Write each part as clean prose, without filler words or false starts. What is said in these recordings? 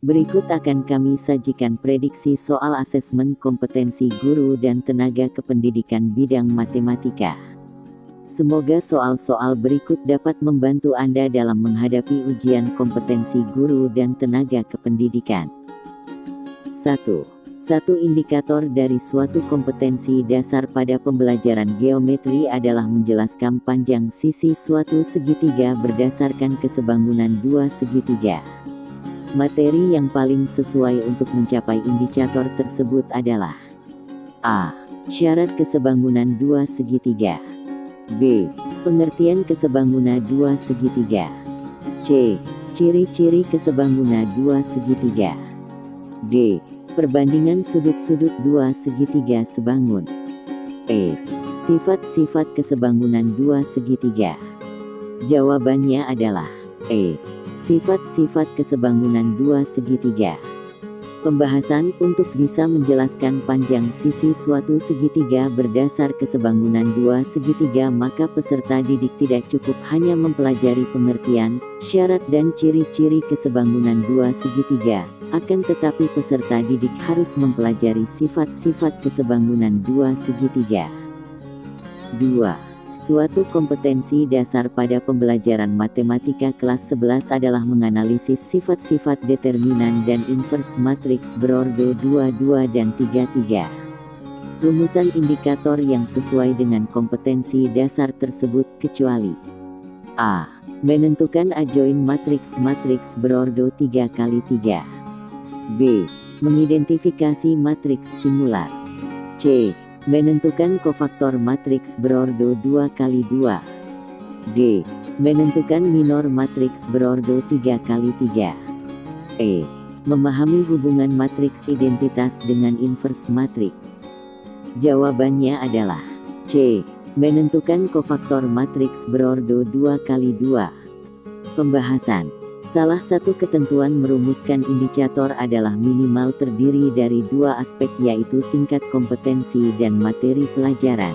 Berikut akan kami sajikan prediksi soal asesmen kompetensi guru dan tenaga kependidikan bidang matematika. Semoga soal-soal berikut dapat membantu Anda dalam menghadapi ujian kompetensi guru dan tenaga kependidikan. 1. Satu indikator dari suatu kompetensi dasar pada pembelajaran geometri adalah menjelaskan panjang sisi suatu segitiga berdasarkan kesebangunan dua segitiga. Materi yang paling sesuai untuk mencapai indikator tersebut adalah A. Syarat kesebangunan dua segitiga. B. Pengertian kesebangunan dua segitiga. C. Ciri-ciri kesebangunan dua segitiga. D. Perbandingan sudut-sudut dua segitiga sebangun. E. Sifat-sifat kesebangunan dua segitiga. Jawabannya adalah E. Sifat-sifat kesebangunan dua segitiga. Pembahasan untuk bisa menjelaskan panjang sisi suatu segitiga berdasar kesebangunan dua segitiga, maka peserta didik tidak cukup hanya mempelajari pengertian, syarat dan ciri-ciri kesebangunan dua segitiga, akan tetapi peserta didik harus mempelajari sifat-sifat kesebangunan dua segitiga. 2. Suatu kompetensi dasar pada pembelajaran matematika kelas 11 adalah menganalisis sifat-sifat determinan dan inverse matriks berordo 22 dan 33. Rumusan indikator yang sesuai dengan kompetensi dasar tersebut kecuali A. Menentukan adjoint matriks berordo 3x3. B. Mengidentifikasi matriks singular. C. Menentukan kofaktor matriks berordo 2x2. D. Menentukan minor matriks berordo 3x3. E. Memahami hubungan matriks identitas dengan inverse matriks. Jawabannya adalah C. Menentukan kofaktor matriks berordo 2x2. Pembahasan. Salah satu ketentuan merumuskan indikator adalah minimal terdiri dari dua aspek, yaitu tingkat kompetensi dan materi pelajaran.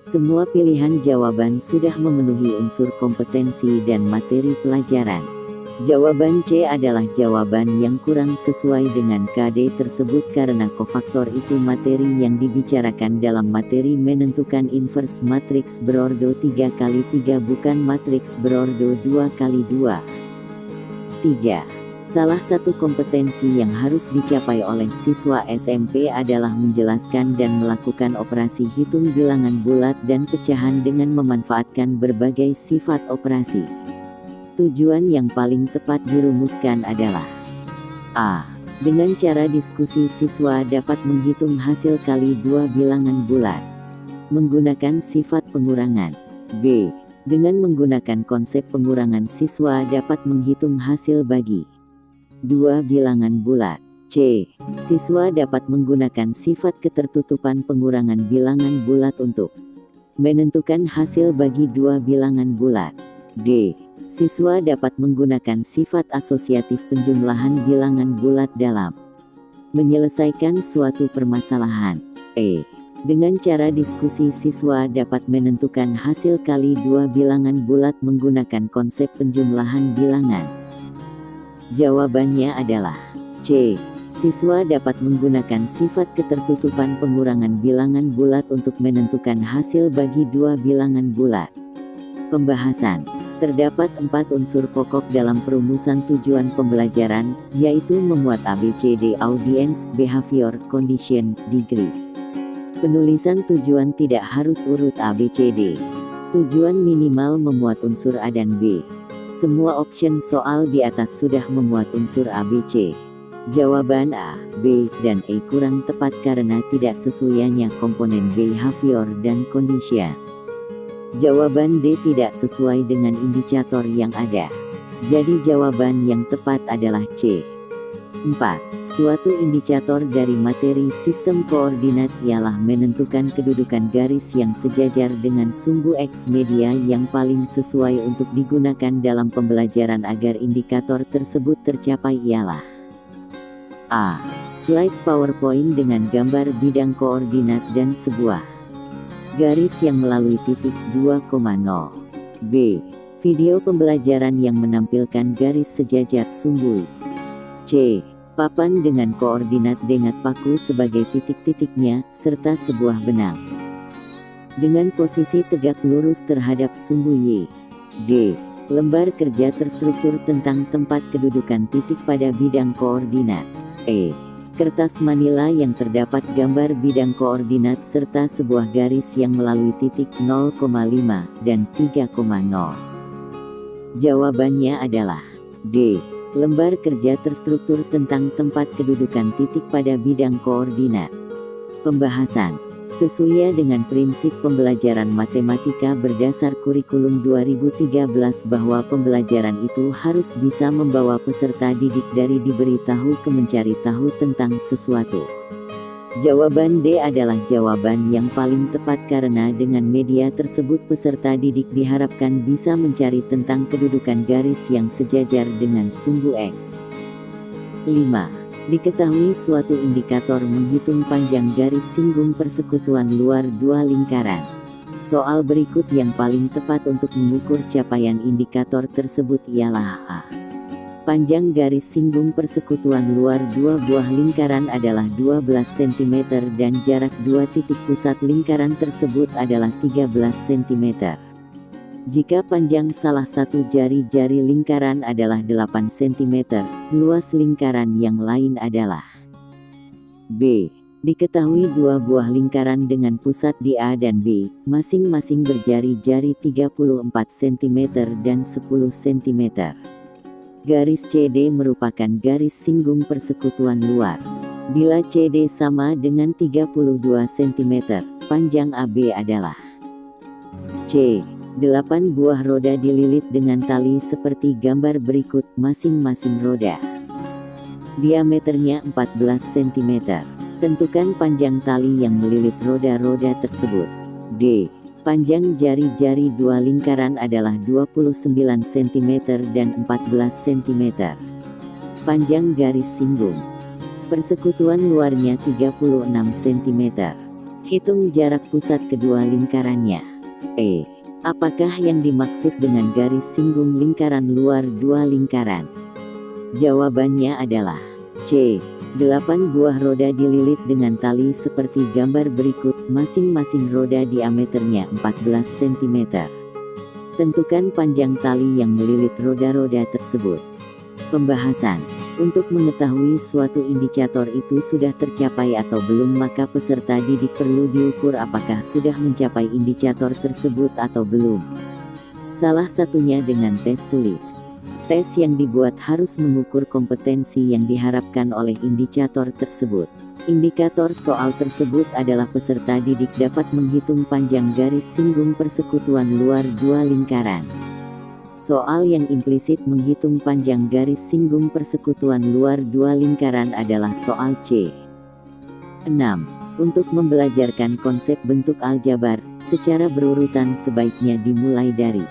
Semua pilihan jawaban sudah memenuhi unsur kompetensi dan materi pelajaran. Jawaban C adalah jawaban yang kurang sesuai dengan KD tersebut karena kofaktor itu materi yang dibicarakan dalam materi menentukan inverse matriks berordo 3x3 bukan matriks berordo 2x2. 3. Salah satu kompetensi yang harus dicapai oleh siswa SMP adalah menjelaskan dan melakukan operasi hitung bilangan bulat dan pecahan dengan memanfaatkan berbagai sifat operasi. Tujuan yang paling tepat dirumuskan adalah A. Dengan cara diskusi siswa dapat menghitung hasil kali dua bilangan bulat menggunakan sifat pengurangan. B. Dengan menggunakan konsep pengurangan siswa dapat menghitung hasil bagi dua bilangan bulat. C. Siswa dapat menggunakan sifat ketertutupan pengurangan bilangan bulat untuk menentukan hasil bagi dua bilangan bulat. D. Siswa dapat menggunakan sifat asosiatif penjumlahan bilangan bulat dalam menyelesaikan suatu permasalahan. E. Dengan cara diskusi siswa dapat menentukan hasil kali dua bilangan bulat menggunakan konsep penjumlahan bilangan. Jawabannya adalah C. Siswa dapat menggunakan sifat ketertutupan pengurangan bilangan bulat untuk menentukan hasil bagi dua bilangan bulat. Pembahasan. Terdapat 4 unsur pokok dalam perumusan tujuan pembelajaran, yaitu memuat ABCD audience, behavior, condition, degree. Penulisan tujuan tidak harus urut ABCD. Tujuan minimal memuat unsur A dan B. Semua option soal di atas sudah memuat unsur ABC. Jawaban A, B, dan E kurang tepat karena tidak sesuainya komponen behavior dan condition. Jawaban D tidak sesuai dengan indikator yang ada. Jadi jawaban yang tepat adalah C. 4. Suatu indikator dari materi sistem koordinat ialah menentukan kedudukan garis yang sejajar dengan sumbu X media yang paling sesuai untuk digunakan dalam pembelajaran. Agar indikator tersebut tercapai ialah A. Slide PowerPoint dengan gambar bidang koordinat dan sebuah garis yang melalui titik 2,0. B. Video pembelajaran yang menampilkan garis sejajar sumbu. C. Papan dengan koordinat dengat paku sebagai titik-titiknya, serta sebuah benang dengan posisi tegak lurus terhadap sumbu Y. D. Lembar kerja terstruktur tentang tempat kedudukan titik pada bidang koordinat. E. Kertas manila yang terdapat gambar bidang koordinat serta sebuah garis yang melalui titik 0,5 dan 3,0. Jawabannya adalah D. Lembar kerja terstruktur tentang tempat kedudukan titik pada bidang koordinat. Pembahasan. Sesuai dengan prinsip pembelajaran matematika berdasar kurikulum 2013 bahwa pembelajaran itu harus bisa membawa peserta didik dari diberi tahu ke mencari tahu tentang sesuatu. Jawaban D adalah jawaban yang paling tepat karena dengan media tersebut peserta didik diharapkan bisa mencari tentang kedudukan garis yang sejajar dengan sumbu X. 5. Diketahui suatu indikator menghitung panjang garis singgung persekutuan luar dua lingkaran. Soal berikut yang paling tepat untuk mengukur capaian indikator tersebut ialah A. Panjang garis singgung persekutuan luar dua buah lingkaran adalah 12 cm dan jarak dua titik pusat lingkaran tersebut adalah 13 cm. Jika panjang salah satu jari-jari lingkaran adalah 8 cm, luas lingkaran yang lain adalah B. Diketahui dua buah lingkaran dengan pusat di A dan B, masing-masing berjari-jari 34 cm dan 10 cm. Garis CD merupakan garis singgung persekutuan luar. Bila CD sama dengan 32 cm, panjang AB adalah C. 8 buah roda dililit dengan tali seperti gambar berikut, masing-masing roda diameternya 14 cm. Tentukan panjang tali yang melilit roda-roda tersebut. D. Panjang jari-jari dua lingkaran adalah 29 cm dan 14 cm. Panjang garis singgung persekutuan luarnya 36 cm. Hitung jarak pusat kedua lingkarannya. E. Apakah yang dimaksud dengan garis singgung lingkaran luar dua lingkaran? Jawabannya adalah C. 8 buah roda dililit dengan tali seperti gambar berikut, masing-masing roda diameternya 14 cm. Tentukan panjang tali yang melilit roda-roda tersebut. Pembahasan. Untuk mengetahui suatu indikator itu sudah tercapai atau belum, maka peserta didik perlu diukur apakah sudah mencapai indikator tersebut atau belum. Salah satunya dengan tes tulis. Tes yang dibuat harus mengukur kompetensi yang diharapkan oleh indikator tersebut. Indikator soal tersebut adalah peserta didik dapat menghitung panjang garis singgung persekutuan luar dua lingkaran. Soal yang implisit menghitung panjang garis singgung persekutuan luar dua lingkaran adalah soal C. 6. Untuk membelajarkan konsep bentuk aljabar, secara berurutan sebaiknya dimulai dari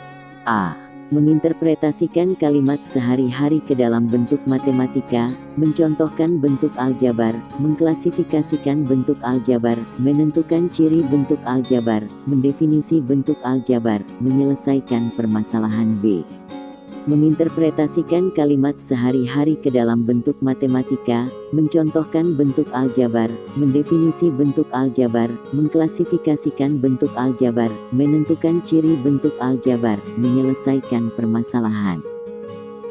A. Menginterpretasikan kalimat sehari-hari ke dalam bentuk matematika, mencontohkan bentuk aljabar, mengklasifikasikan bentuk aljabar, menentukan ciri bentuk aljabar, mendefinisi bentuk aljabar, menyelesaikan permasalahan. B. Menginterpretasikan kalimat sehari-hari ke dalam bentuk matematika, mencontohkan bentuk aljabar, mendefinisi bentuk aljabar, mengklasifikasikan bentuk aljabar, menentukan ciri bentuk aljabar, menyelesaikan permasalahan.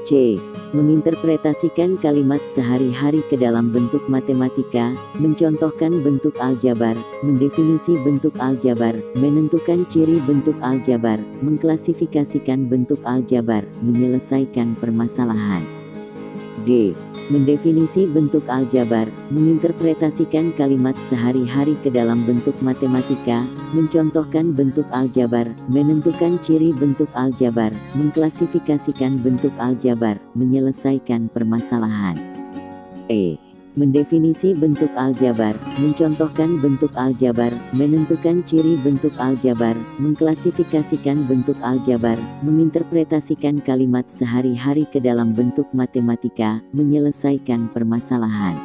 C. Menginterpretasikan kalimat sehari-hari ke dalam bentuk matematika, mencontohkan bentuk aljabar, mendefinisi bentuk aljabar, menentukan ciri bentuk aljabar, mengklasifikasikan bentuk aljabar, menyelesaikan permasalahan. D. Mendefinisi bentuk aljabar, menginterpretasikan kalimat sehari-hari ke dalam bentuk matematika, mencontohkan bentuk aljabar, menentukan ciri bentuk aljabar, mengklasifikasikan bentuk aljabar, menyelesaikan permasalahan. E. Mendefinisi bentuk aljabar, mencontohkan bentuk aljabar, menentukan ciri bentuk aljabar, mengklasifikasikan bentuk aljabar, menginterpretasikan kalimat sehari-hari ke dalam bentuk matematika, menyelesaikan permasalahan.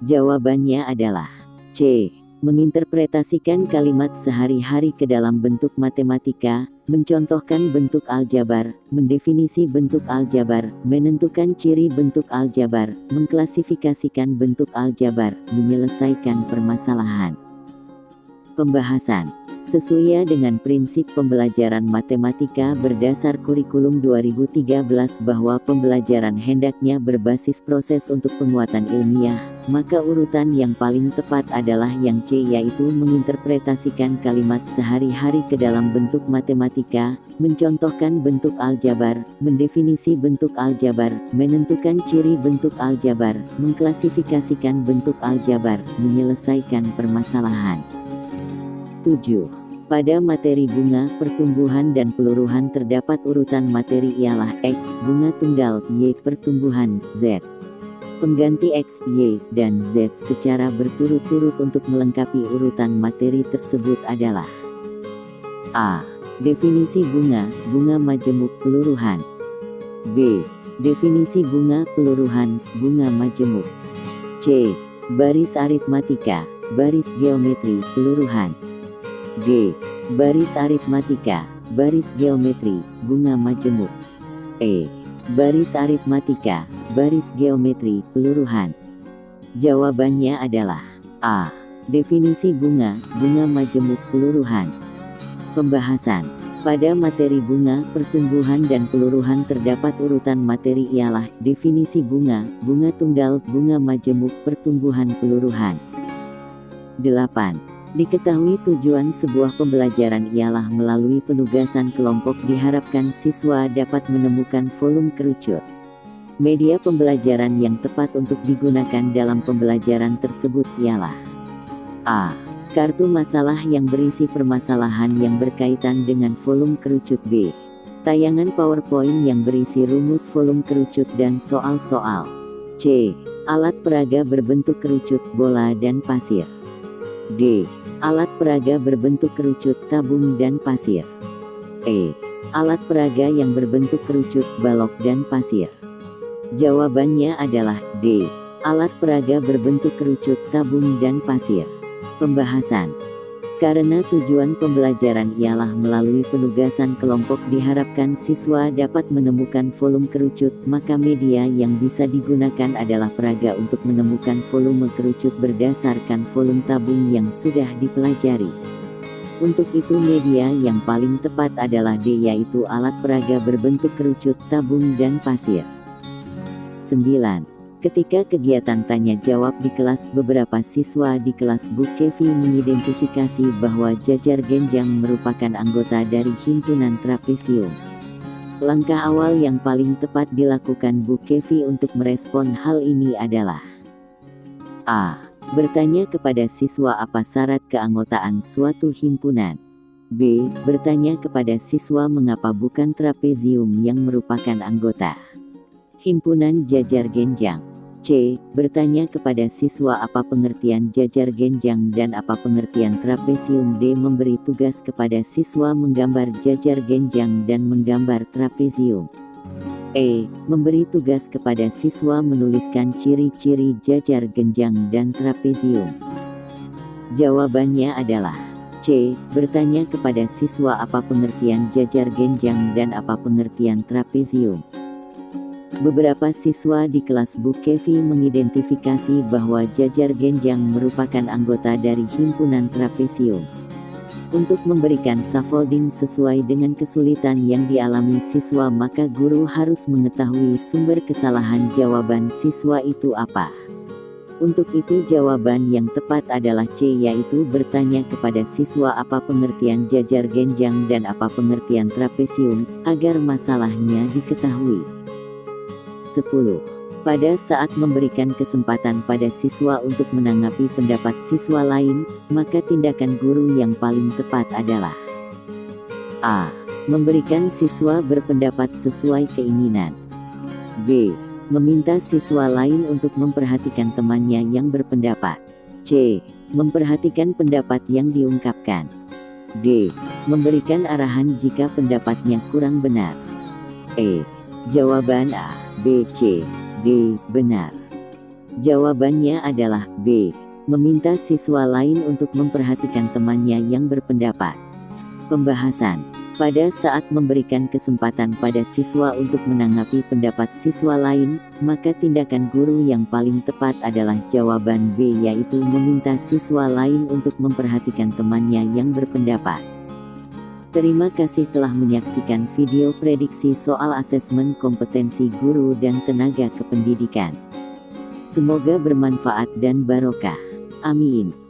Jawabannya adalah C. Menginterpretasikan kalimat sehari-hari ke dalam bentuk matematika, mencontohkan bentuk aljabar, mendefinisi bentuk aljabar, menentukan ciri bentuk aljabar, mengklasifikasikan bentuk aljabar, menyelesaikan permasalahan. Pembahasan sesuai dengan prinsip pembelajaran matematika berdasar kurikulum 2013 bahwa pembelajaran hendaknya berbasis proses untuk penguatan ilmiah, maka urutan yang paling tepat adalah yang C, yaitu menginterpretasikan kalimat sehari-hari ke dalam bentuk matematika, mencontohkan bentuk aljabar, mendefinisi bentuk aljabar, menentukan ciri bentuk aljabar, mengklasifikasikan bentuk aljabar, menyelesaikan permasalahan. 7. Pada materi bunga, pertumbuhan dan peluruhan terdapat urutan materi ialah X, bunga tunggal, Y, pertumbuhan, Z. Pengganti X, Y, dan Z secara berturut-turut untuk melengkapi urutan materi tersebut adalah A. Definisi bunga, bunga majemuk peluruhan. B. Definisi bunga peluruhan, bunga majemuk. C. Baris aritmatika, baris geometri, peluruhan. D. Baris aritmatika, baris geometri, bunga majemuk. E. Baris aritmatika, baris geometri, peluruhan. Jawabannya adalah A. Definisi bunga, bunga majemuk, peluruhan. Pembahasan pada materi bunga, pertumbuhan dan peluruhan terdapat urutan materi ialah definisi bunga, bunga tunggal, bunga majemuk, pertumbuhan, peluruhan. 8. Diketahui tujuan sebuah pembelajaran ialah melalui penugasan kelompok diharapkan siswa dapat menemukan volume kerucut. Media pembelajaran yang tepat untuk digunakan dalam pembelajaran tersebut ialah A. Kartu masalah yang berisi permasalahan yang berkaitan dengan volume kerucut. B. Tayangan PowerPoint yang berisi rumus volume kerucut dan soal-soal. C. Alat peraga berbentuk kerucut, bola dan pasir. D. Alat peraga berbentuk kerucut, tabung dan pasir. E. Alat peraga yang berbentuk kerucut, balok dan pasir. Jawabannya adalah D. Alat peraga berbentuk kerucut, tabung dan pasir. Pembahasan karena tujuan pembelajaran ialah melalui penugasan kelompok diharapkan siswa dapat menemukan volume kerucut, maka media yang bisa digunakan adalah peraga untuk menemukan volume kerucut berdasarkan volume tabung yang sudah dipelajari. Untuk itu media yang paling tepat adalah D, yaitu alat peraga berbentuk kerucut, tabung dan pasir. 9. Ketika kegiatan tanya jawab di kelas, beberapa siswa di kelas Bu Kevi mengidentifikasi bahwa jajar genjang merupakan anggota dari himpunan trapesium. Langkah awal yang paling tepat dilakukan Bu Kevi untuk merespon hal ini adalah A. Bertanya kepada siswa apa syarat keanggotaan suatu himpunan. B. Bertanya kepada siswa mengapa bukan trapesium yang merupakan anggota himpunan jajar genjang. C. Bertanya kepada siswa apa pengertian jajar genjang dan apa pengertian trapesium. D. Memberi tugas kepada siswa menggambar jajar genjang dan menggambar trapesium. E. Memberi tugas kepada siswa menuliskan ciri-ciri jajar genjang dan trapesium. Jawabannya adalah C. Bertanya kepada siswa apa pengertian jajar genjang dan apa pengertian trapesium. Beberapa siswa di kelas Bu Kevi mengidentifikasi bahwa jajar genjang merupakan anggota dari himpunan trapesium. Untuk memberikan scaffolding sesuai dengan kesulitan yang dialami siswa, maka guru harus mengetahui sumber kesalahan jawaban siswa itu apa. Untuk itu jawaban yang tepat adalah C, yaitu bertanya kepada siswa apa pengertian jajar genjang dan apa pengertian trapesium, agar masalahnya diketahui. 10. Pada saat memberikan kesempatan pada siswa untuk menanggapi pendapat siswa lain, maka tindakan guru yang paling tepat adalah A. Memberikan siswa berpendapat sesuai keinginan. B. Meminta siswa lain untuk memperhatikan temannya yang berpendapat. C. Memperhatikan pendapat yang diungkapkan. D. Memberikan arahan jika pendapatnya kurang benar. E. Jawaban A, B, C, D benar. Jawabannya adalah B. Meminta siswa lain untuk memperhatikan temannya yang berpendapat. Pembahasan. Pada saat memberikan kesempatan pada siswa untuk menanggapi pendapat siswa lain, maka tindakan guru yang paling tepat adalah jawaban B, yaitu meminta siswa lain untuk memperhatikan temannya yang berpendapat. Terima kasih telah menyaksikan video prediksi soal asesmen kompetensi guru dan tenaga kependidikan. Semoga bermanfaat dan barokah. Amin.